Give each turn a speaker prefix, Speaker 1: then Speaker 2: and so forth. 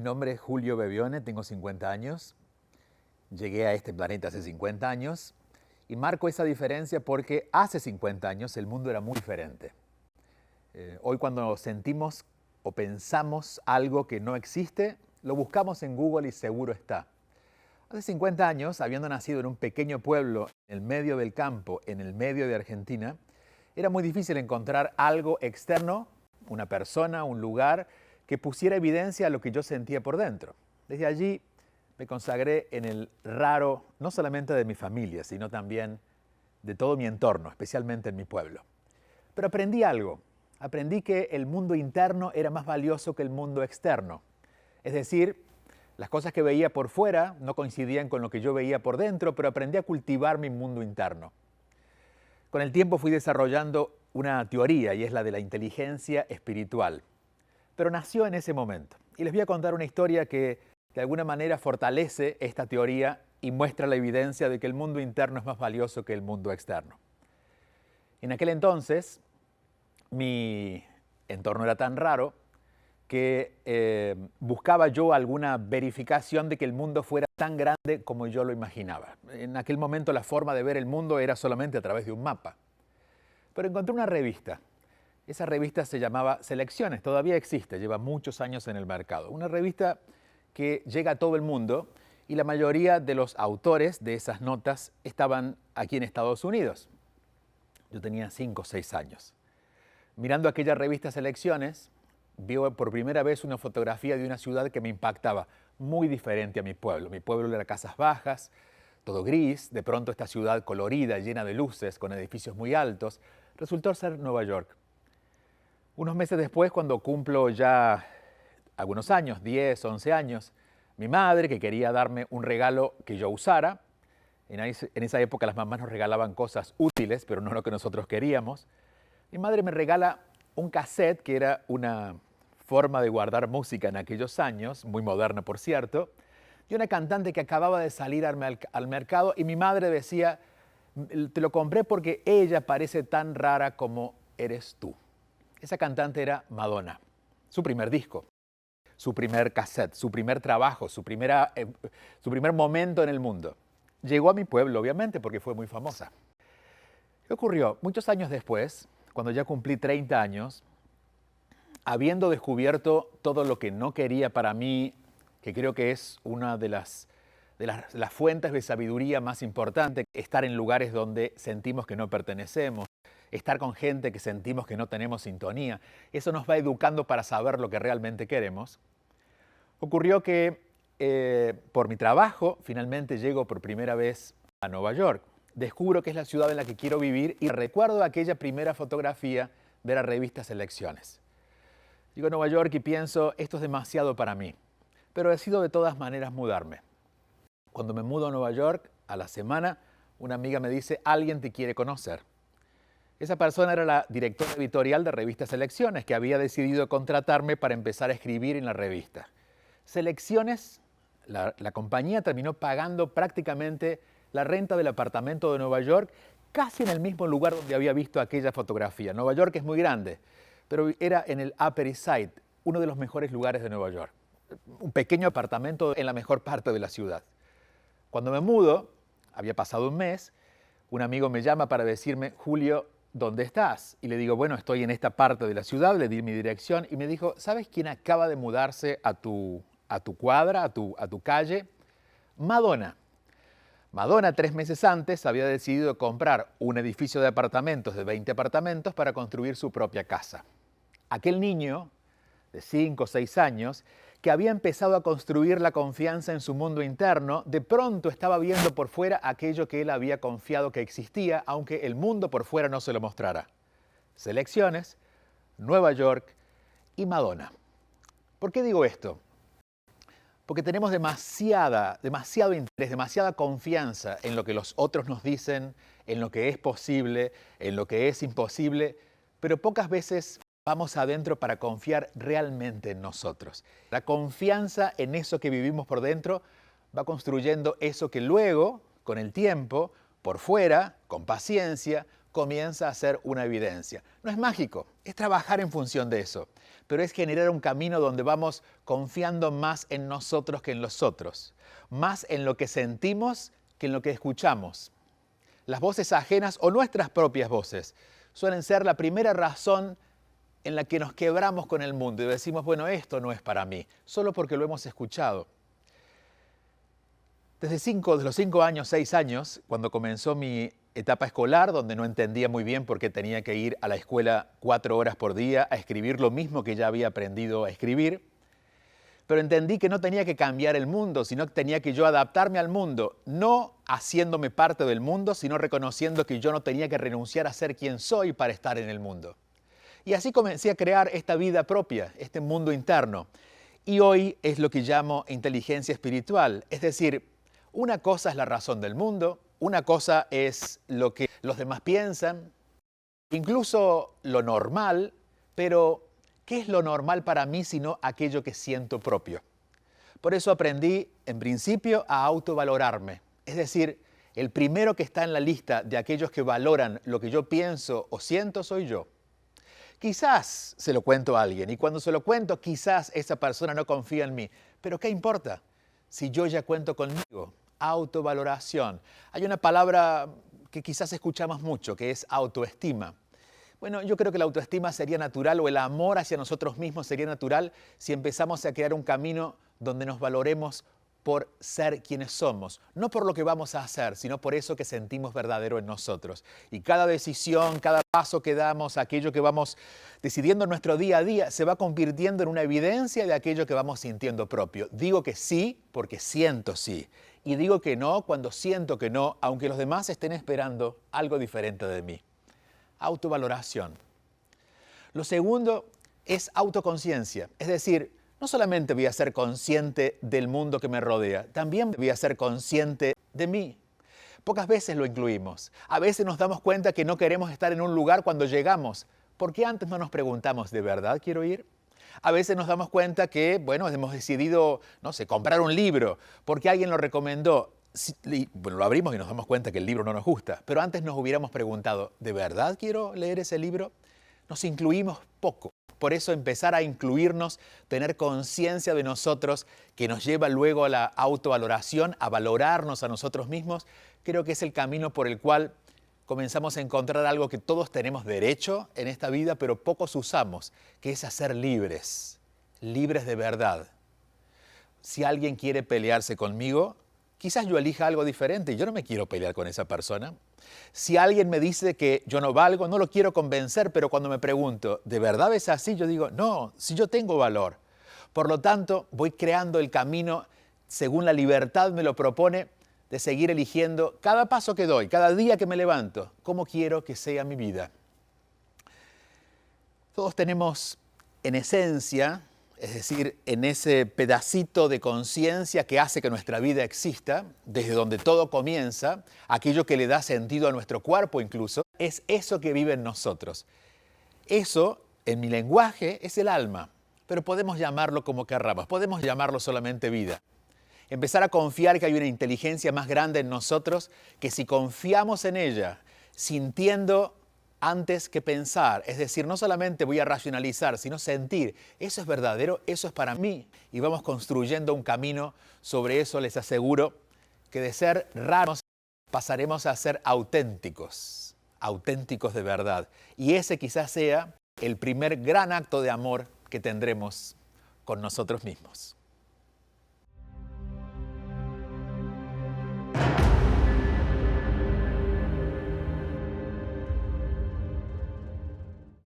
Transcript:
Speaker 1: nombre es Julio Bebione, tengo 50 años. Llegué a este planeta hace 50 años y marco esa diferencia porque hace 50 años el mundo era muy diferente. Hoy cuando sentimos o pensamos algo que no existe, lo buscamos en Google y seguro está. Hace 50 años, habiendo nacido en un pequeño pueblo en el medio del campo, en el medio de Argentina, era muy difícil encontrar algo externo, una persona, un lugar, que pusiera evidencia a lo que yo sentía por dentro. Desde allí me consagré en el raro, no solamente de mi familia, sino también de todo mi entorno, especialmente en mi pueblo. Pero aprendí algo. Aprendí que el mundo interno era más valioso que el mundo externo. Es decir, las cosas que veía por fuera no coincidían con lo que yo veía por dentro, pero aprendí a cultivar mi mundo interno. Con el tiempo fui desarrollando una teoría y es la de la inteligencia espiritual. Pero nació en ese momento. Y les voy a contar una historia que de alguna manera fortalece esta teoría y muestra la evidencia de que el mundo interno es más valioso que el mundo externo. En aquel entonces, mi entorno era tan raro que buscaba yo alguna verificación de que el mundo fuera tan grande como yo lo imaginaba. En aquel momento la forma de ver el mundo era solamente a través de un mapa. Pero encontré una revista. Esa revista se llamaba Selecciones, todavía existe, lleva muchos años en el mercado. Una revista que llega a todo el mundo y la mayoría de los autores de esas notas estaban aquí en Estados Unidos. Yo tenía 5 o 6 años. Mirando aquella revista Selecciones, vi por primera vez una fotografía de una ciudad que me impactaba, muy diferente a mi pueblo. Mi pueblo era casas bajas, todo gris, de pronto esta ciudad colorida, llena de luces, con edificios muy altos, resultó ser Nueva York. Unos meses después, cuando cumplo ya algunos años, 10, 11 años, mi madre, que quería darme un regalo que yo usara, en esa época las mamás nos regalaban cosas útiles, pero no lo que nosotros queríamos, mi madre me regala un cassette, que era una forma de guardar música en aquellos años, muy moderna por cierto, de una cantante que acababa de salir al mercado y mi madre decía, te lo compré porque ella parece tan rara como eres tú. Esa cantante era Madonna, su primer disco, su primer cassette, su primer trabajo, su primer momento en el mundo. Llegó a mi pueblo, obviamente, porque fue muy famosa. ¿Qué ocurrió? Muchos años después, cuando ya cumplí 30 años, habiendo descubierto todo lo que no quería para mí, que creo que es una de las fuentes de sabiduría más importantes, estar en lugares donde sentimos que no pertenecemos, estar con gente que sentimos que no tenemos sintonía, eso nos va educando para saber lo que realmente queremos. Ocurrió que por mi trabajo finalmente llego por primera vez a Nueva York. Descubro que es la ciudad en la que quiero vivir y recuerdo aquella primera fotografía de la revista Selecciones. Llego a Nueva York y pienso, esto es demasiado para mí, pero decido de todas maneras mudarme. Cuando me mudo a Nueva York, a la semana, una amiga me dice, alguien te quiere conocer. Esa persona era la directora editorial de Revista Selecciones, que había decidido contratarme para empezar a escribir en la revista. Selecciones, la compañía terminó pagando prácticamente la renta del apartamento de Nueva York, casi en el mismo lugar donde había visto aquella fotografía. Nueva York es muy grande, pero era en el Upper East Side, uno de los mejores lugares de Nueva York. Un pequeño apartamento en la mejor parte de la ciudad. Cuando me mudo, había pasado un mes, un amigo me llama para decirme, Julio, ¿dónde estás? Y le digo, bueno, estoy en esta parte de la ciudad, le di mi dirección y me dijo, ¿sabes quién acaba de mudarse a tu cuadra, a tu calle? Madonna. Madonna 3 meses antes había decidido comprar un edificio de apartamentos, de 20 apartamentos, para construir su propia casa. Aquel niño de 5 o 6 años, que había empezado a construir la confianza en su mundo interno, de pronto estaba viendo por fuera aquello que él había confiado que existía, aunque el mundo por fuera no se lo mostrara. Selecciones, Nueva York y Madonna. ¿Por qué digo esto? Porque tenemos demasiado interés, demasiada confianza en lo que los otros nos dicen, en lo que es posible, en lo que es imposible, pero pocas veces vamos adentro para confiar realmente en nosotros. La confianza en eso que vivimos por dentro va construyendo eso que luego, con el tiempo, por fuera, con paciencia, comienza a ser una evidencia. No es mágico, es trabajar en función de eso, pero es generar un camino donde vamos confiando más en nosotros que en los otros, más en lo que sentimos que en lo que escuchamos. Las voces ajenas o nuestras propias voces suelen ser la primera razón en la que nos quebramos con el mundo y decimos, bueno, esto no es para mí, solo porque lo hemos escuchado. Desde los 5 años, 6 años, cuando comenzó mi etapa escolar, donde no entendía muy bien por qué tenía que ir a la escuela 4 horas por día a escribir lo mismo que ya había aprendido a escribir, pero entendí que no tenía que cambiar el mundo, sino que tenía que yo adaptarme al mundo, no haciéndome parte del mundo, sino reconociendo que yo no tenía que renunciar a ser quien soy para estar en el mundo. Y así comencé a crear esta vida propia, este mundo interno. Y hoy es lo que llamo inteligencia espiritual, es decir, una cosa es la razón del mundo, una cosa es lo que los demás piensan, incluso lo normal, pero ¿qué es lo normal para mí sino aquello que siento propio? Por eso aprendí, en principio, a autovalorarme. Es decir, el primero que está en la lista de aquellos que valoran lo que yo pienso o siento soy yo. Quizás se lo cuento a alguien y cuando se lo cuento, quizás esa persona no confía en mí. Pero ¿qué importa si yo ya cuento conmigo? Autovaloración. Hay una palabra que quizás escuchamos mucho, que es autoestima. Bueno, yo creo que la autoestima sería natural o el amor hacia nosotros mismos sería natural si empezamos a crear un camino donde nos valoremos por ser quienes somos, no por lo que vamos a hacer, sino por eso que sentimos verdadero en nosotros. Y cada decisión, cada paso que damos, aquello que vamos decidiendo en nuestro día a día, se va convirtiendo en una evidencia de aquello que vamos sintiendo propio. Digo que sí porque siento sí. Y digo que no cuando siento que no, aunque los demás estén esperando algo diferente de mí. Autovaloración. Lo segundo es autoconciencia, es decir, no solamente voy a ser consciente del mundo que me rodea, también voy a ser consciente de mí. Pocas veces lo incluimos. A veces nos damos cuenta que no queremos estar en un lugar cuando llegamos. ¿Por qué antes no nos preguntamos, ¿de verdad quiero ir? A veces nos damos cuenta que, bueno, hemos decidido, no sé, comprar un libro porque alguien lo recomendó. Bueno, lo abrimos y nos damos cuenta que el libro no nos gusta. Pero antes nos hubiéramos preguntado, ¿de verdad quiero leer ese libro? Nos incluimos poco. Por eso empezar a incluirnos, tener conciencia de nosotros, que nos lleva luego a la autovaloración, a valorarnos a nosotros mismos, creo que es el camino por el cual comenzamos a encontrar algo que todos tenemos derecho en esta vida, pero pocos usamos, que es a ser libres, libres de verdad. Si alguien quiere pelearse conmigo, quizás yo elija algo diferente y yo no me quiero pelear con esa persona. Si alguien me dice que yo no valgo, no lo quiero convencer, pero cuando me pregunto, ¿de verdad es así? Yo digo, no, si yo tengo valor. Por lo tanto, voy creando el camino según la libertad me lo propone de seguir eligiendo cada paso que doy, cada día que me levanto, cómo quiero que sea mi vida. Todos tenemos en esencia, es decir, en ese pedacito de conciencia que hace que nuestra vida exista, desde donde todo comienza, aquello que le da sentido a nuestro cuerpo incluso, es eso que vive en nosotros. Eso, en mi lenguaje, es el alma, pero podemos llamarlo como querramos, podemos llamarlo solamente vida. Empezar a confiar que hay una inteligencia más grande en nosotros, que si confiamos en ella, sintiendo antes que pensar, es decir, no solamente voy a racionalizar, sino sentir, eso es verdadero, eso es para mí, y vamos construyendo un camino. Sobre eso les aseguro que de ser raros pasaremos a ser auténticos, auténticos de verdad. Y ese quizás sea el primer gran acto de amor que tendremos con nosotros mismos.